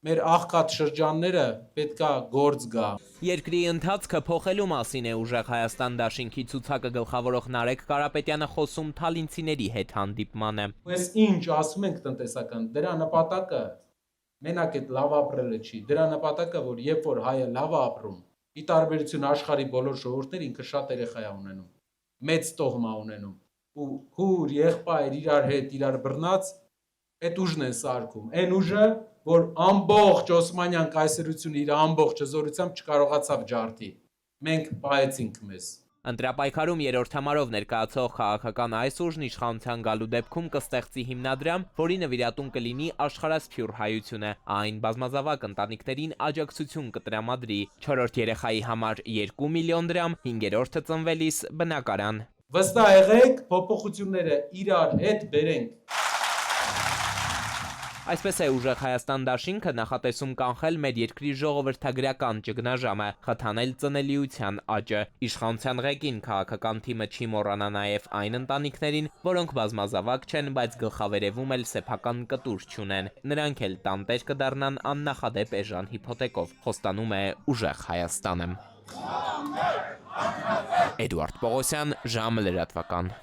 Մեր աղքատ շրջանները պետքա գործ գա։ Երկրի ընթացքը փոխելու մասին է ուժեղ Հայաստան դաշինքի ցուցակը գլխավորող Նարեկ Կարապետյանը խոսում թալինցիների հետ հանդիպմանը։ Այս ինչ ասում ենք տնտեսական, դրա նպատակը մենակ այդ լավ ապրելը չի, դրա նպատակը, որ երբ որ հայը լավ է ապրում, ի տարբերություն աշխարհի բոլոր ժողովուրդներ, ինքը շատ երեխա է ունենում, մեծ տոհմա ունենում, ու քուր, եղբայր իրար հետ իրար բռնած, այդ ուժն են սարքում, այն ուժը, որ ամբողջ Օսմանյան կայսրությունը իր ամբողջ հզորությամբ չկարողացավ ջարդի։ Մենք պահեցինք մեզ։ Ընտրապայքարում երրորդ համարով ներկայացող քաղաքական այս ուժն իշխանության գալու դեպքում կստեղծի հիմնադրամ, որի նվիրատուն կլինի աշխարհասփյուռ հայությունը։ Այն բազմազավակ ընտանիքներին աջակցություն կտրամադրի, 4-րդ երեխայի համար 2 միլիոն դրամ, 5-րդը ծնվելիս բնակարան։ Վստահ եղեք, փոփոխությունները իրար հետ բերենք։ Այսպես է ուժեղ Հայաստան դաշինքը նախատեսում կանխել մեր երկրի ժողովրդագրական ճգնաժամը, խթանել ծնելիության աճը։ Իշխանության ղեկին քաղաքական թիմը չի մոռանա նաև այն ընտանիքներին, որոնք բազմազավակ չեն, բայց գլխավերևում էլ սեփական կտուր չունեն։ Նրանք էլ տանտեր կդառնան աննախադեպ էժան հիփոթեկով, խոստանում է ուժեղ Հայաստանը։ Էդուարդ Պողոսյան, ժամը լրատվական։